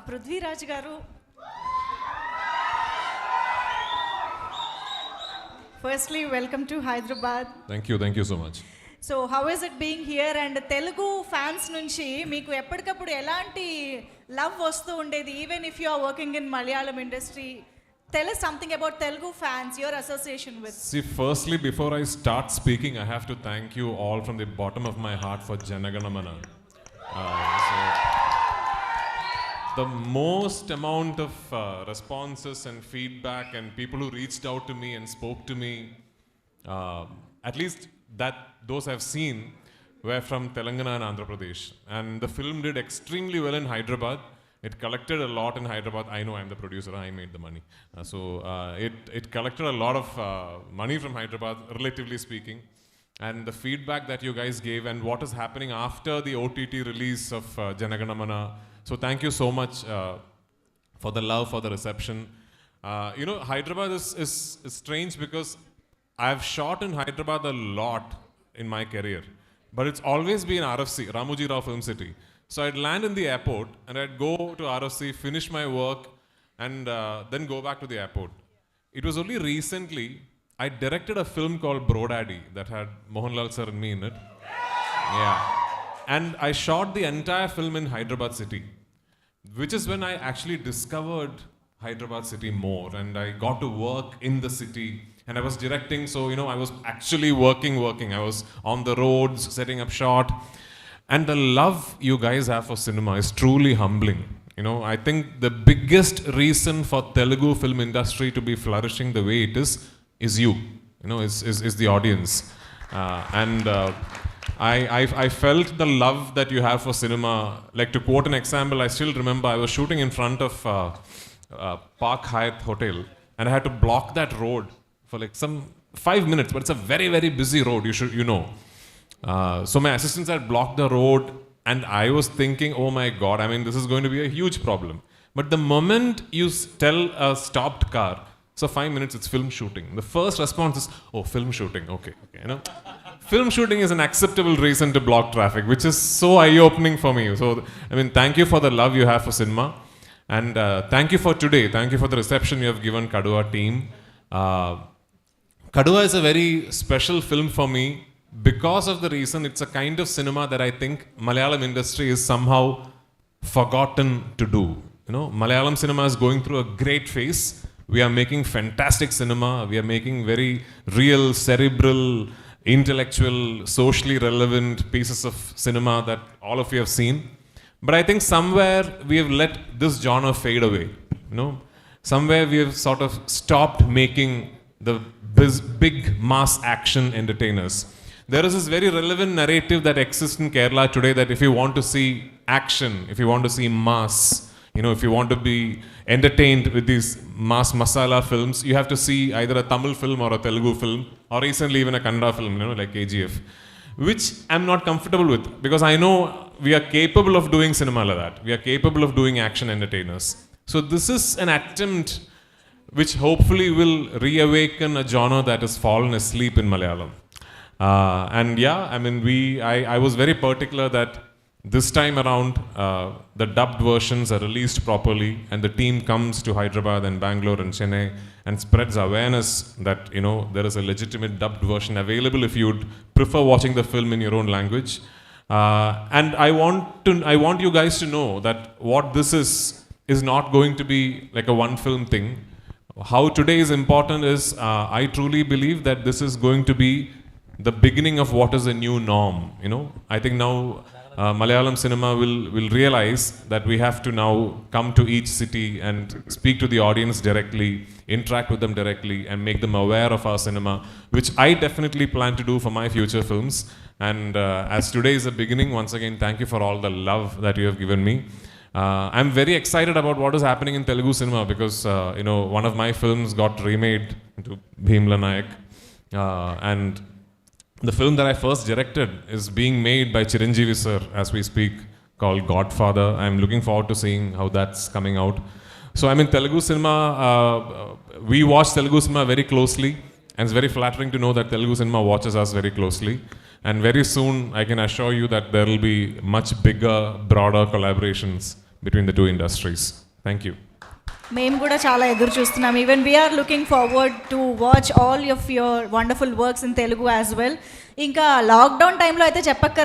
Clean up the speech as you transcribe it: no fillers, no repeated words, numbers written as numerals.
Prithviraj garu, firstly welcome to Hyderabad. Thank you so much. So how is it being here? And Telugu fans nunchi meeku eppadikappudu elanti love vastu undedi, even if you are working in Malayalam industry. Tell us something about Telugu fans, your association with. See, firstly, before I start speaking, I have to thank you all from the bottom of my heart for Janaganamana. The most amount of responses and feedback and people who reached out to me and spoke to me, at least that those I've seen were from Telangana and Andhra Pradesh. And the film did extremely well in Hyderabad. It collected a lot in Hyderabad. I know I'm the producer, I made the money. It collected a lot of money from Hyderabad, relatively speaking. And the feedback that you guys gave and what is happening after the OTT release of Janaganamana. So thank you so much for the love, for the reception. Hyderabad is strange because I've shot in Hyderabad a lot in my career. But it's always been RFC, Ramoji Rao Film City. So I'd land in the airport and I'd go to RFC, finish my work and then go back to the airport. It was only recently I directed a film called Bro Daddy that had Mohanlal sir and me in it. Yeah. And I shot the entire film in Hyderabad city, which is when I actually discovered Hyderabad city more and I got to work in the city and I was directing, so I was actually working. I was on the roads, setting up shot. And the love you guys have for cinema is truly humbling. I think the biggest reason for Telugu film industry to be flourishing the way it is you. Is the audience. I felt the love that you have for cinema. Like, to quote an example, I still remember I was shooting in front of Park Hyatt Hotel and I had to block that road for like some 5 minutes, but it's a very, very busy road, So my assistants had blocked the road and I was thinking, oh my God, this is going to be a huge problem. But the moment you tell a stopped car, so 5 minutes, it's film shooting. The first response is, oh, film shooting, okay. Film shooting is an acceptable reason to block traffic, which is so eye-opening for me. So, thank you for the love you have for cinema. And thank you for today. Thank you for the reception you have given Kaduva team. Kaduva is a very special film for me because of the reason it's a kind of cinema that I think Malayalam industry is somehow forgotten to do. Malayalam cinema is going through a great phase. We are making fantastic cinema. We are making very real, cerebral, intellectual, socially relevant pieces of cinema that all of you have seen. But I think somewhere we have let this genre fade away. Somewhere we have sort of stopped making the big mass action entertainers. There is this very relevant narrative that exists in Kerala today that if you want to see action, if you want to see mass, if you want to be entertained with these mass masala films, you have to see either a Tamil film or a Telugu film, or recently even a Kannada film, like KGF, which I'm not comfortable with because I know we are capable of doing cinema like that. We are capable of doing action entertainers. So this is an attempt which hopefully will reawaken a genre that has fallen asleep in Malayalam. I was very particular that this time around the dubbed versions are released properly and the team comes to Hyderabad and Bangalore and Chennai and spreads awareness that there is a legitimate dubbed version available if you'd prefer watching the film in your own language. And I want you guys to know that what this is not going to be like a one film thing. How today is important is I truly believe that this is going to be the beginning of what is a new norm. I think now Malayalam cinema will realize that we have to now come to each city and speak to the audience directly, interact with them directly and make them aware of our cinema, which I definitely plan to do for my future films. And as today is the beginning, once again, thank you for all the love that you have given me. I'm very excited about what is happening in Telugu cinema because, one of my films got remade into Bhimla Nayak. And the film that I first directed is being made by Chiranjeevi sir as we speak, called Godfather. I'm looking forward to seeing how that's coming out. So Telugu cinema, we watch Telugu cinema very closely and it's very flattering to know that Telugu cinema watches us very closely. And very soon I can assure you that there will be much bigger, broader collaborations between the two industries. Thank you. మేము కూడా చాలా ఎదురు చూస్తున్నాం. Even we are looking forward to watch all of your wonderful works in Telugu as well. ఇంకా lockdown టైంలో అయితే చెప్పక్కర్లేదు.